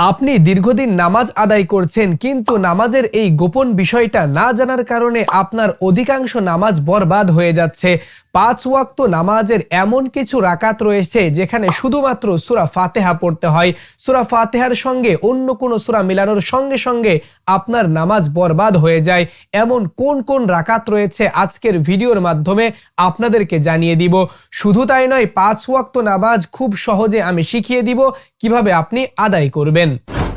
আপনি দীর্ঘদিন নামাজ আদায় করছেন, কিন্তু নামাজের এই গোপন বিষয়টা না জানার কারণে আপনার অধিকাংশ নামাজ বরবাদ হয়ে যাচ্ছে। ৫ ওয়াক্ত নামাজের এমন কিছু রাকাত রয়েছে যেখানে শুধুমাত্র সূরা ফাতিহা পড়তে হয়। সূরা ফাতিহার সঙ্গে অন্য কোনো সূরা মিলানোর সঙ্গে সঙ্গে আপনার নামাজ বরবাদ হয়ে যায়। এমন কোন কোন রাকাত রয়েছে আজকের ভিডিওর মাধ্যমে আপনাদেরকে জানিয়ে দিব। শুধু তাই নয়, ৫ ওয়াক্ত নামাজ খুব সহজে আমি শিখিয়ে দিব কিভাবে আপনি আদায় করবেন।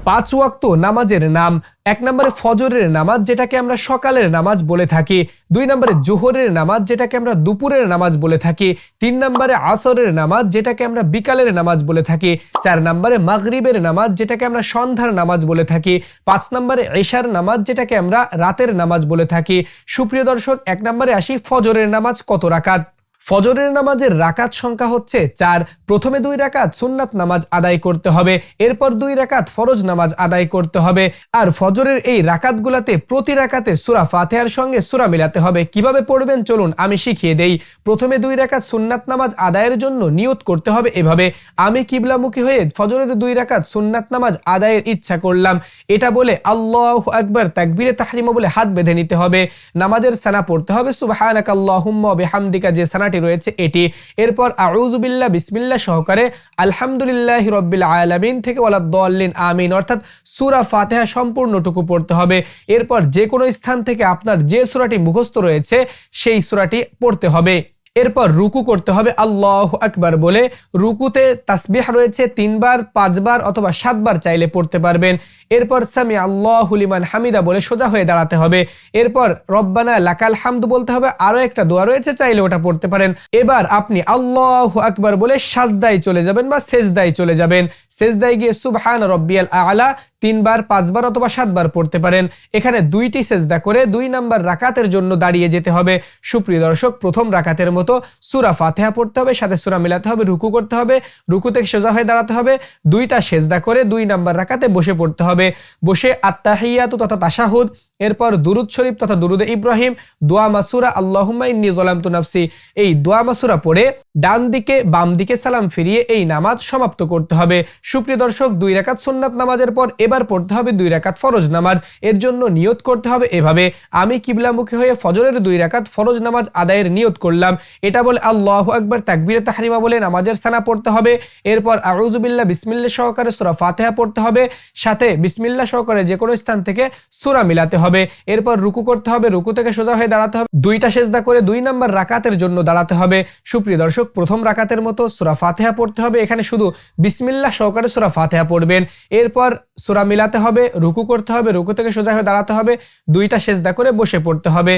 ৫ ওয়াক্ত নামাজের নাম: ১ নম্বরে ফজরের নামাজ, যেটাকে আমরা সকালের নামাজ বলে থাকি। ২ নম্বরে জোহরের নামাজ, যেটাকে আমরা দুপুরের নামাজ বলে থাকি। ৩ নম্বরে আসরের নামাজ, যেটাকে আমরা বিকালের নামাজ বলে থাকি। ৪ নম্বরে মাগরিবের নামাজ, যেটাকে আমরা সন্ধ্যার নামাজ বলে থাকি। ৫ নম্বরে ইশার নামাজ, যেটাকে আমরা রাতের নামাজ বলে থাকি। সুপ্রিয় দর্শক, ১ নম্বরে আসি ফজরের নামাজ কত রাকাত। ফজরের নামাজের রাকাত সংখ্যা হচ্ছে ৪। প্রথমে ২ রাকাত সুন্নাত নামাজ আদায় করতে হবে, এরপর ২ রাকাত ফরজ নামাজ আদায় করতে হবে। আর ফজরের এই রাকাতগুলোতে প্রতি রাকাতে সূরা ফাতিহার সঙ্গে সূরা মিলাতে হবে। কিভাবে পড়বেন চলুন আমি শিখিয়ে দেই। প্রথমে ২ রাকাত সুন্নাত নামাজ আদায়ের জন্য নিয়ত করতে হবে এভাবে: আমি কিবলামুখী হয়ে ফজরের ২ রাকাত সুন্নাত নামাজ আদায়ের ইচ্ছা করলাম। এটা বলে আল্লাহু আকবার তাকবীরে তাহরিমা বলে হাত বেঁধে নিতে হবে। নামাজের সানা পড়তে হবে সুবহানাকাল্লাহুম্মা ওয়া বিহামদিকা, যে সানা রয়েছে এটি। এরপর আউযু বিল্লাহ বিসমিল্লাহ সহকারে আলহামদুলিল্লাহি রাব্বিল আলামিন থেকে ওয়ালাদ-দাল্লিন আমিন অর্থাৎ সূরা ফাতিহা সম্পূর্ণটুকু পড়তে হবে। এরপর যে কোনো স্থান থেকে আপনার যে সূরাটি মুখস্থ রয়েছে সেই সূরাটি পড়তে হবে। এরপর রুকু করতে হবে আল্লাহু আকবার বলে। রুকুতে তাসবিহ রয়েছে ৩ বার, ৫ বার অথবা ৭ বার চাইলে পড়তে পারবেন। এরপর সামি আল্লাহু লিমান হামিদা বলে সোজা হয়ে দাঁড়াতে হবে। এরপর রব্বানা লাকাল হামদ বলতে হবে। আরো একটা দোয়া রয়েছে, চাইলে ওটা পড়তে পারেন। এবার আপনি আল্লাহু আকবার বলে সাজদায় চলে যাবেন বা সেজদায় চলে যাবেন। সেজদায় গিয়ে সুবহান রাব্বিয়াল আ'লা ৩ বার, ৫ বার অথবা ৭ বার পড়তে পারেন। এখানে ২টি সেজদা করে ২ নাম্বার রাকাতের জন্য দাঁড়িয়ে যেতে হবে। সুপ্রিয় দর্শক, প্রথম রাকাতের মতো সূরা ফাতিহা পড়তে হবে, সাথে সূরা মিলাতে হবে, রুকু করতে হবে, রুকু থেকে সোজা হয়ে দাঁড়াতে হবে, ২টা সেজদা করে ২ নাম্বার রাকাতে বসে পড়তে হবে। বসে আত্তাহিয়াতু তথা তাশাহুদ, এরপর দুরুদ শরীফ তথা দুরুদে ইব্রাহিম, দোয়া মাসুরা আল্লাহুম্মা ইন্নী যালামতু নাফসি, এই দোয়া মাসুরা পড়ে ডান দিকে বাম দিকে সালাম ফিরিয়ে এই নামাজ সমাপ্ত করতে হবে। সুপ্রিয় দর্শক, ২ রাকাত সুন্নাত নামাজের পর এবার পড়তে হবে ২ রাকাত ফরজ নামাজ। এর জন্য নিয়ত করতে হবে এভাবে: আমি কিবলামুখী হয়ে ফজরের ২ রাকাত ফরজ নামাজ আদায়ের নিয়ত করলাম। এটা বলে আল্লাহু আকবার তাকবীরে তাহরিমা বলে নামাজের সানা পড়তে হবে। এরপর আউযু বিল্লাহ বিসমিল্লাহ সহকারে সূরা ফাতিহা পড়তে হবে, সাথে বিসমিল্লাহ সহকারে যে কোনো স্থান থেকে সূরা মিলাতে হবে। এরপর রুকু করতে হবে, রুকু থেকে সোজা হয়ে দাঁড়াতে হবে, ২টা সেজদা করে ২ নাম্বার রাকাতের জন্য দাঁড়াতে হবে। সুপ্রিয় দর্শক, প্রথম রাকাতের মতো সূরা ফাতিহা পড়তে হবে। এখানে শুধু বিসমিল্লাহ সহকারে সূরা ফাতিহা পড়বেন। এরপর সূরা মিলাতে হবে, রুকু করতে হবে, রুকু থেকে সোজা হয়ে দাঁড়াতে হবে, ২টা সেজদা করে বসে পড়তে হবে।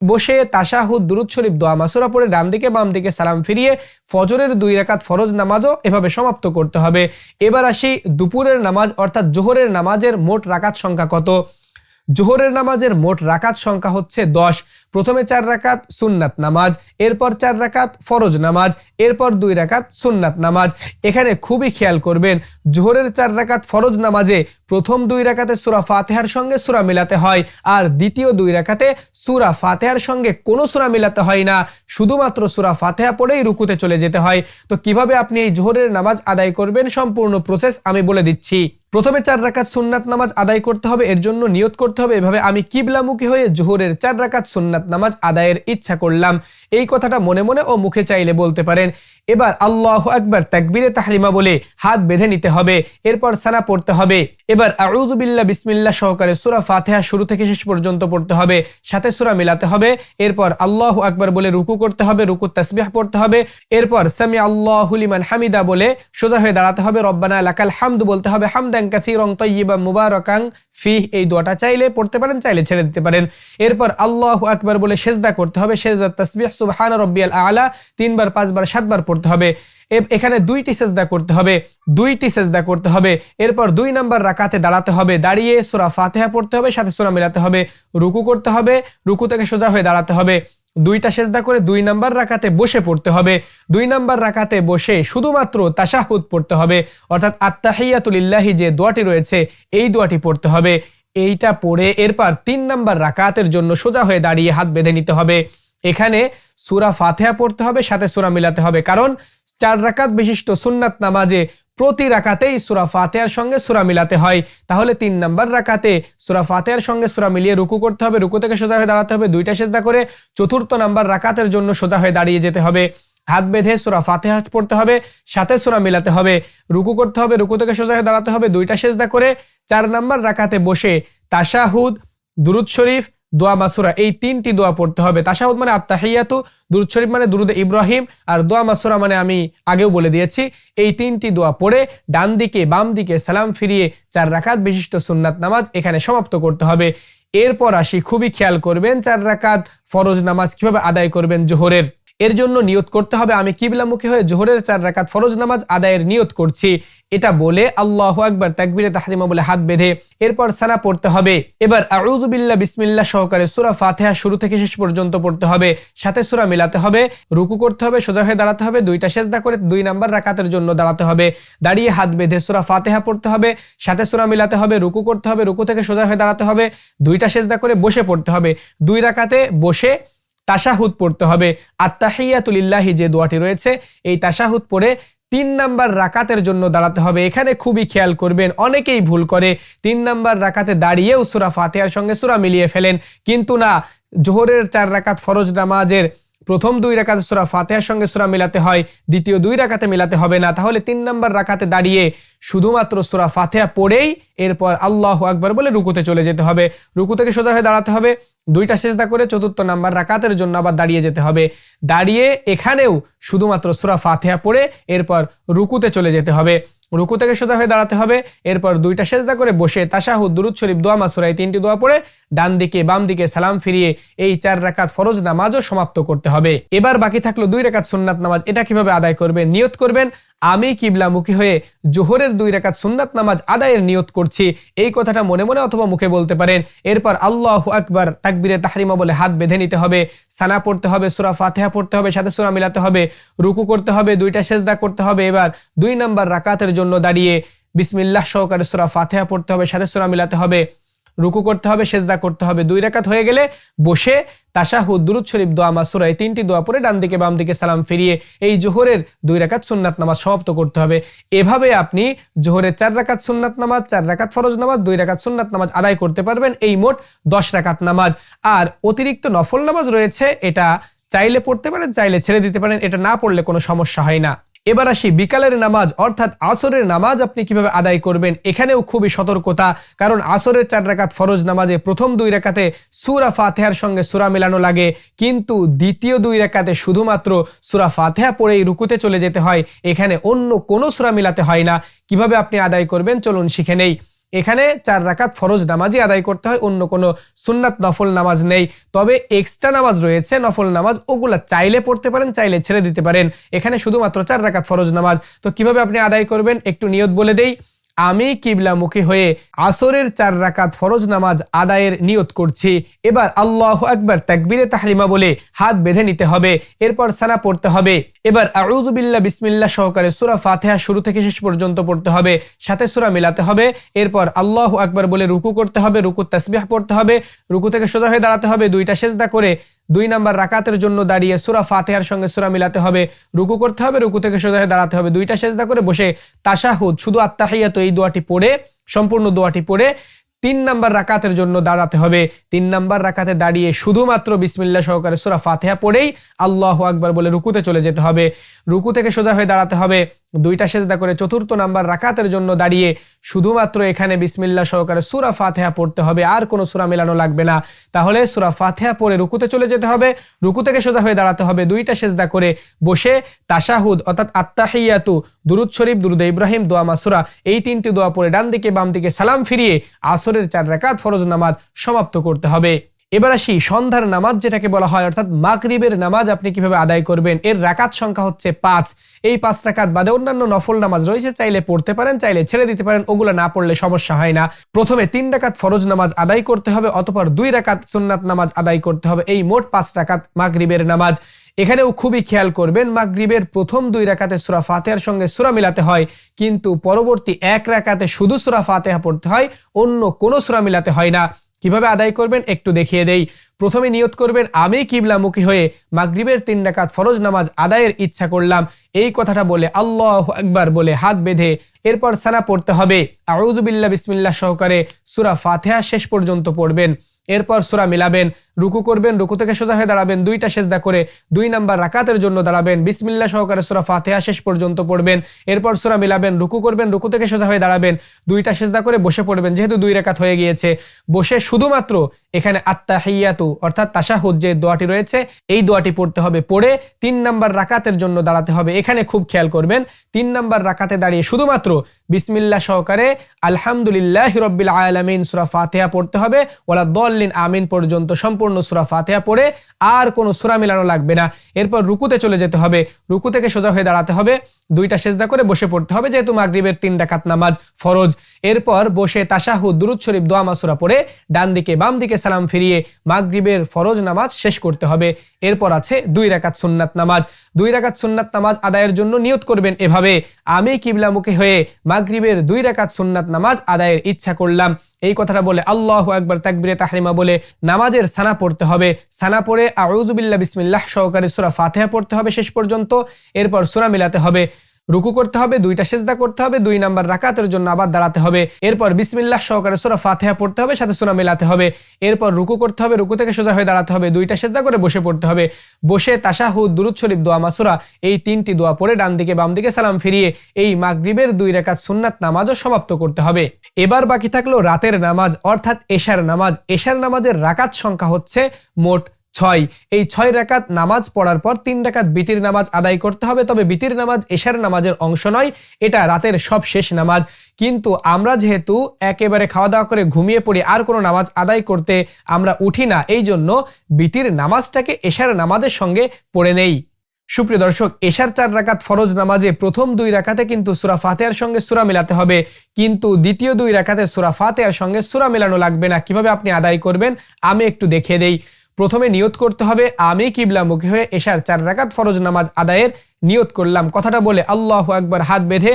বসে তাশাহুদ, দুরুদ শরীফ, দোয়া মাসুরা পড়ে ডান দিকে বাম দিকে সালাম ফিরিয়ে ফজরের ২ রাকাত ফরজ নামাজও এভাবে সমাপ্ত করতে হবে। এবার আসি দুপুরের নামাজ অর্থাৎ জোহরের নামাজের মোট রাকাত সংখ্যা কত। জোহরের নামাজের মোট রাকাত সংখ্যা হচ্ছে ১০। প্রথমে ৪ রাকাত সুন্নাত নামাজ, এরপর ৪ রাকাত ফরজ নামাজ, এরপর ২ রাকাত সুন্নাত নামাজ। এখানে খুবই খেয়াল করবেন, জোহরের ৪ রাকাত ফরজ নামাজে প্রথম ২ রাকাতে সূরা ফাতিহার সঙ্গে সূরা মিলাতে হয়, আর দ্বিতীয় ২ রাকাতে সূরা ফাতিহার সঙ্গে কোনো সূরা মিলাতে হয় না, শুধুমাত্র সূরা ফাতিহা পড়েই রুকুতে চলে যেতে হয়। তো কিভাবে আপনি এই জোহরের নামাজ আদায় করবেন সম্পূর্ণ প্রসেস আমি বলে দিচ্ছি। প্রথমে ৪ রাকাত সুন্নাত নামাজ আদায় করতে হবে। এর জন্য নিয়ত করতে হবে এভাবে: আমি কিবলামুখী হয়ে জোহরের ৪ রাকাত সুন্নাত নামাজ আদায়ের ইচ্ছা করলাম। এই কথাটা মনে মনে ও মুখে চাইলে বলতে পারেন। এবার আল্লাহু আকবার তাকবীরে তাহরিমা বলে হাত বেঁধে নিতে হবে। এরপর সানা পড়তে হবে। এবার আউযু বিল্লাহ বিসমিল্লাহ সহকারে সূরা ফাতিহা শুরু থেকে শেষ পর্যন্ত পড়তে হবে, সাথে সূরা মিলাতে হবে। এরপর আল্লাহু আকবার বলে রুকু করতে হবে, রুকুর তাসবিহ পড়তে হবে। এরপর সামি আল্লাহু লিমান হামিদা বলে সোজা হয়ে দাঁড়াতে হবে, রব্বানা লাকাল হামদ বলতে হবে, হামদান কাসীরান তাইয়্যিবান মুবারাকান ফিহ, এই দোয়াটা চাইলে পড়তে পারেন, চাইলে ছেড়ে দিতে পারেন। এরপর আল্লাহু আকবার বলে সেজদা করতে হবে, সেজদার তাসবিহ সুবহান রাব্বিয়াল আ'লা ৩ বার, ৫ বার, ৭ বার পড়তে হবে। এখানে ২টি সেজদা করতে হবে, ২টি সেজদা করতে হবে। এরপর ২ নাম্বার রাকাতে দাঁড়াতে হবে, দাঁড়িয়ে সূরা ফাতিহা পড়তে হবে, সাথে সূরা মিলাতে হবে, রুকু করতে হবে, রুকু থেকে সোজা হয়ে দাঁড়াতে হবে, ২টা সেজদা করে ২ নাম্বার রাকাতে বসে পড়তে হবে। ২ নাম্বার রাকাতে বসে শুধুমাত্র তাশাহুদ পড়তে হবে, অর্থাৎ আত্তাহিয়াতু লিল্লাহি যে দোয়াটি রয়েছে এই দোয়াটি পড়তে হবে। এইটা পড়ে এরপর ৩ নাম্বার রাকাতের জন্য সোজা হয়ে দাঁড়িয়ে হাত বেঁধে নিতে হবে। এখানে সূরা ফাতিহা পড়তে হবে, সাথে সূরা মিলাতে হবে, কারণ ৪ রাকাত বিশিষ্ট সুন্নাত নামাজে প্রতি রাকাতেই সূরা ফাতিহার সঙ্গে সূরা মিলাতে হয়। তাহলে 3 নাম্বার রাকাতে সূরা ফাতিহার সঙ্গে সূরা মিলিয়ে রুকু করতে হবে, রুকু থেকে সোজা হয়ে দাঁড়াতে হবে, 2টা সিজদা করে চতুর্থ নাম্বার রাকাতের জন্য সোজা হয়ে দাঁড়িয়ে যেতে হবে, হাত বেঁধে সূরা ফাতিহা পড়তে হবে, সাথে সূরা মিলাতে হবে, রুকু করতে হবে, রুকু থেকে সোজা হয়ে দাঁড়াতে হবে, 2টা সিজদা করে 4 নাম্বার রাকাতে বসে তাশাহুদ, দুরুদ শরীফ, দোয়া মাসুরা এই 3টি দোয়া পড়তে হবে। তাশাহুদ মানে আত্তাহিয়াতু, দুরুদ শরীফ মানে দুরুদে ইব্রাহিম, আর দোয়া মাসুরা মানে আমি আগেও বলে দিয়েছি। এই 3টি দোয়া পড়ে ডান দিকে বাম দিকে সালাম ফিরিয়ে 4 রাকাত বিশিষ্ট সুন্নাত নামাজ এখানে সমাপ্ত করতে হবে। এরপর আসি, খুবই খেয়াল করবেন 4 রাকাত ফরজ নামাজ কিভাবে আদায় করবেন জোহরের। এর জন্য নিয়ত করতে হবে আমি কিবলামুখী হয়ে জোহরের 4 রাকাত ফরজ নামাজ আদায়ের নিয়ত করছি, এটা বলে আল্লাহু আকবার তাকবীরে তাহরিমা বলে হাত বেঁধে এরপর সানা পড়তে হবে। এবার আউযু বিল্লাহ বিসমিল্লাহ সহকারে সূরা ফাতিহা শুরু থেকে শেষ পর্যন্ত পড়তে হবে, সাথে সূরা মিলাতে হবে, রুকু করতে হবে, সোজা হয়ে দাঁড়াতে হবে, 2টা সিজদা করে 2 নাম্বার রাকাতের জন্য দাঁড়াতে হবে, দাঁড়িয়ে হাত বেঁধে সূরা ফাতিহা পড়তে হবে, সাথে সূরা মিলাতে হবে, রুকু করতে হবে, রুকু থেকে সোজা হয়ে দাঁড়াতে হবে, 2টা সিজদা করে বসে পড়তে হবে, 2 রাকাতে বসে তাশাহুদ পড়তে হবে। আত্তাহিয়াতু লিল্লাহি যে দোয়াটি রয়েছে এই তাশাহুদ পড়ে 3 নাম্বার রাকাতের জন্য দাঁড়াতে হবে। এখানে খুবই খেয়াল করবেন, অনেকেই ভুল করে 3 নাম্বার রাকাতে দাঁড়িয়েও সূরা ফাতিহার সঙ্গে সূরা মিলিয়ে ফেলেন, কিন্তু না, জোহরের 4 রাকাত ফরজ নামাজের প্রথম 2 রাকাতে সূরা ফাতিহার সঙ্গে সূরা মিলাতে হয়, দ্বিতীয় 2 রাকাতে মিলাতে হবে না। তাহলে 3 নাম্বার রাকাতে দাঁড়িয়ে শুধুমাত্র সূরা ফাতিহা পড়েই এরপর আল্লাহু আকবার বলে রুকুতে চলে যেতে হবে, রুকু থেকে সোজা হয়ে দাঁড়াতে হবে, 2টা সিজদা করে চতুর্থ নাম্বার রাকাতের জন্য আবার দাঁড়িয়ে যেতে হবে, দাঁড়িয়ে এখানেও শুধুমাত্র সূরা ফাতিহা পড়ে এরপর রুকুতে চলে যেতে হবে, রুকু থেকে সোজা হয়ে দাঁড়াতে হবে, এরপর 2টা সিজদা করে বসে তাশাহুদ, দুরুদ শরীফ, দোয়া মাসুরা এই 3টি দোয়া পড়ে ডান দিকে বাম দিকে সালাম ফিরিয়ে এই 4 রাকাত ফরজ নামাজও সমাপ্ত করতে হবে। এবার বাকি থাকলো 2 রাকাত সুন্নাত নামাজ, এটা কিভাবে আদায় করবেন? নিয়ত করবেন আমি কিবলামুখী হয়ে জোহরের 2 রাকাত সুন্নাত নামাজ আদায়ের নিয়ত করছি, এই কথাটা মনে মনে অথবা মুখে বলতে পারেন। এরপর আল্লাহু আকবার তাকবীরে তাহরিমা বলে হাত বেঁধে নিতে হবে, সানা পড়তে হবে, সূরা ফাতিহা পড়তে হবে, সাথে সূরা মিলাতে হবে, রুকু করতে হবে, 2টা সিজদা করতে হবে। এবার 2 নাম্বার রাকাতের জন্য দাঁড়িয়ে বিসমিল্লাহ সহকারে সূরা ফাতিহা পড়তে হবে, সাথে সূরা মিলাতে হবে, রুকু করতে হবে, সিজদা করতে হবে। 2 রাকাত হয়ে গেলে বসে তাশাহুদ, দুরুদ শরীফ, দোয়া মাসুরা এই 3টি দোয়া পড়ে ডান দিকে বাম দিকে সালাম ফিরিয়ে এই জোহরের 2 রাকাত সুন্নাত নামাজ সমাপ্ত করতে হবে। এভাবে আপনি জোহরের 4 রাকাত সুন্নাত নামাজ, 4 রাকাত ফরজ নামাজ, 2 রাকাত সুন্নাত নামাজ আদায় করতে পারবেন, এই মোট 10 রাকাত নামাজ। আর অতিরিক্ত নফল নামাজ রয়েছে, এটা চাইলে পড়তে পারেন, চাইলে ছেড়ে দিতে পারেন, এটা না পড়লে কোনো সমস্যা হয় না। এবার আসি বিকালের নামাজ অর্থাৎ আসরের নামাজ আপনি কিভাবে আদায় করবেন। এখানেও খুবই সতর্কতা, কারণ আসরের 4 রাকাত ফরজ নামাজে প্রথম 2 রাকাতে সূরা ফাতিহার সঙ্গে সূরা মিলানো লাগে, কিন্তু দ্বিতীয় 2 রাকাতে শুধুমাত্র সূরা ফাতিহা পড়েই রুকুতে চলে যেতে হয়, এখানে অন্য কোনো সূরা মিলাতে হয় না। কিভাবে আপনি আদায় করবেন চলুন শিখে নেই। এখানে 4 রাকাত ফরজ নামাজই আদায় করতে হয়, অন্য কোনো সুন্নাত নফল নামাজ নেই। তবে এক্সট্রা নামাজ রয়েছে নফল নামাজ, ওগুলা চাইলে পড়তে পারেন, চাইলে ছেড়ে দিতে পারেন। এখানে শুধুমাত্র 4 রাকাত ফরজ নামাজ। তো কিভাবে আপনি আদায় করবেন একটু নিয়ত বলে দেই। আমি কিবলামুখী হয়ে আসরের 4 রাকাত ফরজ নামাজ আদায়ের নিয়ত করছি। এবার আল্লাহু আকবার তাকবীরে তাহরিমা বলে হাত বেঁধে নিতে হবে, এরপর সানা পড়তে হবে। এবার আউযু বিল্লাহ বিসমিল্লাহ সহকারে সূরা ফাতিহা শুরু থেকে শেষ পর্যন্ত পড়তে হবে, সাথে সূরা মিলাতে হবে, এরপর আল্লাহু আকবার বলে রুকু করতে হবে, রুকু তাসবিহ পড়তে হবে, রুকু থেকে সোজা হয়ে দাঁড়াতে হবে, 2টা সিজদা করে 2 নাম্বার রাকাতের জন্য দাঁড়িয়ে সূরা ফাতিহার সঙ্গে সূরা মিলাতে হবে, রুকু করতে হবে, রুকু থেকে সোজা হয়ে দাঁড়াতে হবে, 2টা সিজদা করে বসে তাশাহুদ শুধু আত্তাহিয়াতু এই দোয়াটি পড়ে সম্পূর্ণ দোয়াটি পড়ে 3 নাম্বার রাকাতের জন্য দাঁড়াতে হবে। 3 নাম্বার রাকাতে দাঁড়িয়ে শুধুমাত্র বিসমিল্লাহ সহকারে সূরা ফাতিহা পড়েই আল্লাহু আকবার বলে রুকুতে চলে যেতে হবে, রুকু থেকে সোজা হয়ে দাঁড়াতে হবে, 2টা সিজদা করে চতুর্থ নাম্বার রাকাতের জন্য দাঁড়িয়ে শুধুমাত্র এখানে বিসমিল্লাহ সহকারে সূরা ফাতিহা পড়তে হবে, আর কোনো সূরা মেলানো লাগবে না। তাহলে সূরা ফাতিহা পড়ে রুকুতে চলে যেতে হবে, রুকু থেকে সোজা হয়ে দাঁড়াতে হবে, 2টা সিজদা করে বসে তাশাহুদ অর্থাৎ আত্তাহিয়াতু, দুরুদ শরীফ, দুরুদে ইব্রাহিম, দোয়া মাসুরা এই 3টি দোয়া পড়ে ডান দিকে বাম দিকে সালাম ফিরিয়ে আসরের 4 রাকাত ফরজ নামাজ সমাপ্ত করতে হবে। এবার আসি সন্ধ্যার নামাজ যেটাকে বলা হয় অর্থাৎ মাগরিবের নামাজ আপনি কিভাবে আদায় করবেন। এর রাকাত সংখ্যা হচ্ছে 5। এই 5 রাকাত বাদে অন্যান্য নফল নামাজ রয়েছে, চাইলে পড়তে পারেন, চাইলে ছেড়ে দিতে পারেন, ওগুলো না পড়লে সমস্যা হয় না। প্রথমে 3 রাকাত ফরজ নামাজ আদায় করতে হবে, অতঃপর 2 রাকাত সুন্নাত নামাজ আদায় করতে হবে, এই মোট 5 রাকাত মাগরিবের নামাজ। এখানেও খুবই খেয়াল করবেন মাগরিবের প্রথম 2 রাকাতে সূরা ফাতিহার সঙ্গে সূরা মিলাতে হয়, কিন্তু পরবর্তী 1 রাকাতে শুধু সূরা ফাতিহা পড়তে হয়, অন্য কোনো সূরা মিলাতে হয় না। কিভাবে আদায় করবেন একটু দেখিয়ে দেই। প্রথমে নিয়ত করবেন আমি কিবলামুখী হয়ে মাগরিবের 3 রাকাত ফরজ নামাজ আদায়ের ইচ্ছা করলাম, এই কথাটা বলে আল্লাহু আকবার বলে হাত বেঁধে এরপর সানা পড়তে হবে। আউযু বিল্লাহ বিসমিল্লাহ সহকারে সূরা ফাতিহা শেষ পর্যন্ত পড়বেন। এরপর সূরা মিলাবেন, রুকু করবেন, রুকু থেকে সোজা হয়ে দাঁড়াবেন, 2টা সিজদা করে 2 নাম্বার রাকাতের জন্য দাঁড়াবেন, বিসমিল্লাহ সহকারে সূরা ফাতিহা শেষ পর্যন্ত পড়বেন। এরপর সূরা মিলাবেন, রুকু করবেন, রুকু থেকে সোজা হয়ে দাঁড়াবেন, 2টা সিজদা করে বসে পড়বেন। যেহেতু 2 রাকাত হয়ে গিয়েছে, বসে শুধুমাত্র এখানে আত্তাহিয়াতু অর্থাৎ তাশাহুদ যে দোয়াটি রয়েছে এই দোয়াটি পড়তে হবে। পড়ে 3 নাম্বার রাকাতের জন্য দাঁড়াতে হবে। এখানে খুব খেয়াল করবেন, 3 নাম্বার রাকাতে দাঁড়িয়ে শুধুমাত্র বিসমিল্লাহ সহকারে আলহামদুলিল্লাহি রাব্বিল আলামিন সূরা ফাতিহা পড়তে হবে, ওয়ালা দাল্লিন আমিন পর্যন্ত সম্পূর্ণ সূরা ফাতিহা পড়ে আর কোনো সূরা মিলানো লাগবে না। এরপর রুকুতে চলে যেতে হবে, রুকু থেকে সোজা হয়ে দাঁড়াতে হবে, 2টা সিজদা করে বসে পড়তে হবে, যেহেতু মাগরিবের 3 রাকাত নামাজ ফরজ। এরপর বসে তাশাহুদ দুরূদ শরীফ দোয়া মাসুরা পড়ে ডান দিকে বাম দিকে সালাম ফিরিয়ে মাগরিবের ফরজ নামাজ শেষ করতে হবে। এরপর আছে 2 রাকাত সুন্নাত নামাজ। 2 রাকাত সুন্নাত নামাজ আদায়ের জন্য নিয়ত করবেন এভাবে, আমি কিবলামুখী হয়ে মাগরিবের 2 রাকাত সুন্নাত নামাজ আদায়ের ইচ্ছা করলাম, এই কথাটা বলে আল্লাহু আকবার তাকবীরে তাহরিমা বলে নামাজের সানা পড়তে হবে। সানা পড়ে আউযু বিল্লাহ বিসমিল্লাহ সহকারে সূরা ফাতিহা পড়তে হবে শেষ পর্যন্ত। এরপর সূরা মিলাতে হবে, রুকু করতে হবে, 2টা সিজদা করতে হবে, 2 নাম্বার রাকাতের জন্য আবার দাঁড়াতে হবে। এরপর বিসমিল্লাহ সহকারে সূরা ফাতিহা পড়তে হবে, সাথে সূরা মিলাতে হবে। এরপর রুকু করতে হবে, রুকু থেকে সোজা হয়ে দাঁড়াতে হবে, 2টা সিজদা করে বসে পড়তে হবে। বসে তাশাহুদ দুরূদ শরীফ দোয়া মাসুরা এই 3টি দোয়া পড়ে ডান দিকে বাম দিকে সালাম ফিরিয়ে এই মাগরিবের 2 রাকাত সুন্নাত নামাজও সমাপ্ত করতে হবে। এবার বাকি থাকলো রাতের নামাজ অর্থাৎ এশার নামাজ। এশার নামাজের রাকাত সংখ্যা হচ্ছে মোট 6। এই 6 রাকাত নামাজ পড়ার পর 3 রাকাত বিতির নামাজ আদায় করতে হবে। তবে বিতির নামাজ এশার নামাজের অংশ নয়, এটা রাতের সব শেষ নামাজ। কিন্তু আমরা যেহেতু একেবারে খাওয়া দাওয়া করে ঘুমিয়ে পড়ি, আর কোনো নামাজ আদায় করতে আমরা উঠি না, এই জন্য বিতির নামাজটাকে এশার নামাজের সঙ্গে পড়ে নেই। সুপ্রিয় দর্শক, এশার 4 রাকাত ফরজ নামাজে প্রথম 2 রাকাতে কিন্তু সূরা ফাতিহার সঙ্গে সূরা মিলাতে হবে, কিন্তু দ্বিতীয় 2 রাকাতে সূরা ফাতিহার সঙ্গে সূরা মিলানো লাগবে না। কিভাবে আপনি আদায় করবেন আমি একটু দেখিয়ে দেই। প্রথমে নিয়ত করতে হবে আমি কিবলামুখী হয়ে এশার 4 রাকাত ফরজ নামাজ আদায়ের নিয়ত করলাম, কথাটা বলে আল্লাহু আকবার হাত বেঁধে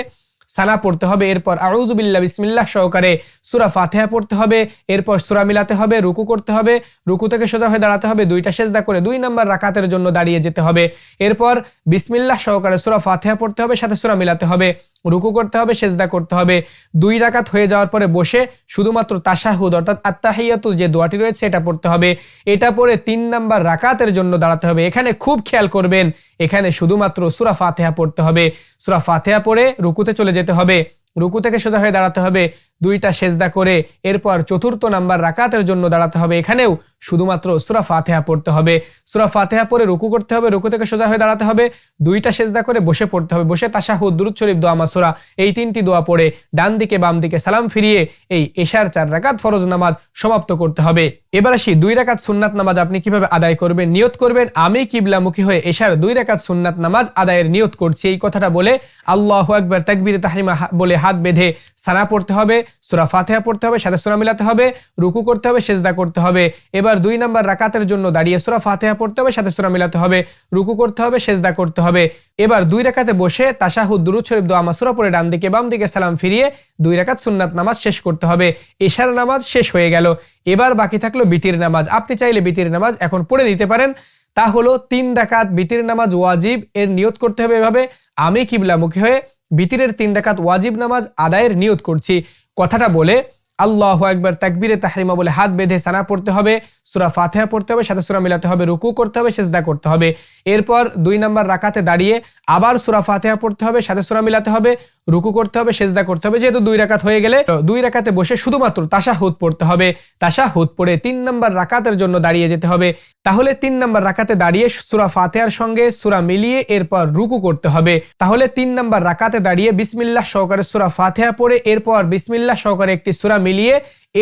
সানা পড়তে হবে। এরপর আউযু বিল্লাহ বিসমিল্লাহ সহকারে সূরা ফাতিহা পড়তে হবে। এরপর সূরা মিলাতে হবে, রুকু করতে হবে, রুকু থেকে সোজা হয়ে দাঁড়াতে হবে, 2টা সিজদা করে 2 নাম্বার রাকাতের জন্য দাঁড়িয়ে যেতে হবে। এরপর বিসমিল্লাহ সহকারে সূরা ফাতিহা পড়তে হবে, সাথে সূরা মিলাতে হবে, রুকু করতে হবে, সিজদা করতে হবে। 2 রাকাত হয়ে যাওয়ার পরে বসে শুধুমাত্র তাশাহুদ অর্থাৎ আত্তাহিয়াতু যে দোয়াটি রয়েছে এটা পড়তে হবে। এটা পড়ে 3 নাম্বার রাকাতের জন্য দাঁড়াতে হবে। এখানে খুব খেয়াল করবেন, এখানে শুধুমাত্র সূরা ফাতিহা পড়তে হবে। সূরা ফাতিহা পড়ে রুকুতে চলে যেতে হবে, রুকু থেকে সোজা হয়ে দাঁড়াতে হবে, 2টা সিজদা করে এরপর 4র্থ নাম্বার রাকাতের জন্য দাঁড়াতে হবে। এখানেও শুধুমাত্র সূরা ফাতিহা পড়তে হবে। সূরা ফাতিহা পড়ে রুকু করতে হবে, রুকু থেকে সোজা হয়ে দাঁড়াতে হবে, 2টা সিজদা করে বসে পড়তে হবে। বসে তাশাহুদ দুরূদ শরীফ দোয়া মাসুরা এই 3টি দোয়া পড়ে ডান দিকে বাম দিকে সালাম ফিরিয়ে এই এশার 4 রাকাত ফরজ নামাজ সমাপ্ত করতে হবে। এবার আসি 2 রাকাত সুন্নাত নামাজ আপনি কিভাবে আদায় করবেন। নিয়ত করবেন আমি কিবলামুখী হয়ে এশার 2 রাকাত সুন্নাত নামাজ আদায়ের নিয়ত করছি, এই কথাটা বলে আল্লাহু আকবার তাকবীরে তাহরিমা বলে হাত বেঁধে সানা পড়তে হবে, সূরা ফাতিহা পড়তে হবে, সাথে সূরা মিলাতে হবে, রুকু করতে হবে, সিজদা করতে হবে। এবার 2 নাম্বার রাকাতের জন্য দাঁড়িয়ে সূরা ফাতিহা পড়তে হবে, সাথে সূরা মিলাতে হবে, রুকু করতে হবে, সিজদা করতে হবে। এবার 2 রাকাতে বসে তাশাহুদ দুরূদ শরীফ দোয়া মাসুরা পড়ে ডান দিকে বাম দিকে সালাম ফিরিয়ে 2 রাকাত সুন্নাত নামাজ শেষ করতে হবে। এশার নামাজ শেষ হয়ে গেল। এবার বাকি থাকলো বিতির নামাজ। আপনি চাইলে বিতির নামাজ এখন পড়ে দিতে পারেন। তা হলো 3 রাকাত বিতির নামাজ ওয়াজিব, এর নিয়ত করতে হবে এভাবে, আমি কিবলামুখী হয়ে বিতিরের 3 রাকাত ওয়াজিব নামাজ আদায়ের নিয়ত করছি, কথাটা বলে আল্লাহু আকবার তাকবীরে তাহরিমা বলে হাত বেঁধে সানা পড়তে হবে, সূরা ফাতিহা পড়তে হবে, সাথে সূরা মিলাতে হবে, রুকু করতে হবে, সিজদা করতে হবে। এরপর 2 নাম্বার রাকাতে দাঁড়িয়ে আবার সূরা ফাতিহা পড়তে হবে, সাথে সূরা মিলাতে হবে, রুকু করতে হবে, সিজদা করতে হবে। যেহেতু 2 রাকাত হয়ে গেলে 2 রাকাতে বসে শুধুমাত্র তাশাহুদ পড়তে হবে। তাশাহুদ পড়ে 3 নাম্বার রাকাতের জন্য দাঁড়িয়ে যেতে হবে। তাহলে 3 নাম্বার রাকাতে দাঁড়িয়ে সূরা ফাতিহার সঙ্গে সূরা মিলিয়ে এরপর রুকু করতে হবে। তাহলে 3 নাম্বার রাকাতে দাঁড়িয়ে বিসমিল্লাহ সহকারে সূরা ফাতিহা পড়ে এরপর বিসমিল্লাহ সহকারে একটি সূরা মিলিয়ে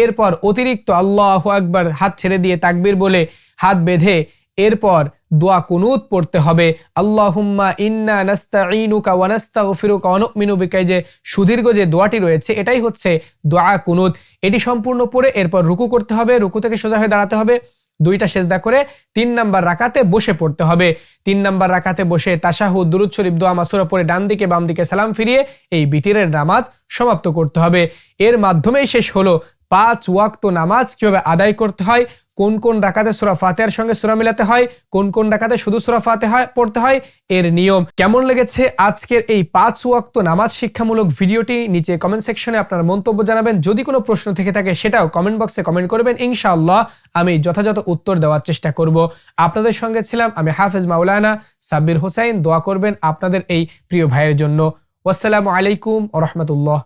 এরপর অতিরিক্ত আল্লাহু আকবার হাত ছেড়ে দিয়ে তাকবীর বলে হাত বেঁধে এরপর দোয়া কুনুত পড়তে হবে। আল্লাহুম্মা ইন্না নাস্তাঈনুকা ওয়া নাস্তাগফিরুকা ওয়া নু'মিনু বিকা, যে সুদীর্ঘ যে দোয়াটি রয়েছে এটাই হচ্ছে দোয়া কুনুত। এটি সম্পূর্ণ পড়ে এরপর রুকু করতে হবে, রুকু থেকে সোজা হয়ে দাঁড়াতে হবে, 2টা সিজদা করে 3 নাম্বার রাকাতে বসে পড়তে হবে। 3 নাম্বার রাকাতে বসে তাশাহুদ দুরূদ শরীফ দোয়া মাসুরা পড়ে ডান দিকে বাম দিকে সালাম ফিরিয়ে এই বিতিরের নামাজ সমাপ্ত করতে হবে। এর মাধ্যমেই শেষ হলো 5 ওয়াক্ত নামাজ কিভাবে আদায় করতে হয় কোন কোন রাকাতে সূরা ফাতিহার সঙ্গে সূরা মিলাতে হয়, কোন কোন রাকাতে শুধু সূরা ফাতিহা পড়তে হয়, এর নিয়ম। কেমন লেগেছে আজকের এই 5 ওয়াক্ত নামাজ শিক্ষামূলক ভিডিওটি নিচে কমেন্ট সেকশনে আপনার মন্তব্য জানাবেন। যদি কোনো প্রশ্ন থেকে থাকে সেটাও কমেন্ট বক্সে কমেন্ট করবেন, ইনশাআল্লাহ আমি যথাযথ উত্তর দেওয়ার চেষ্টা করব। আপনাদের সঙ্গে ছিলাম আমি হাফেজ মাওলানা সাব্বির হোসাইন। দোয়া করবেন আপনাদের এই প্রিয় ভাইয়ের জন্য। ওয়াসসালামু আলাইকুম ওয়া রাহমাতুল্লাহ।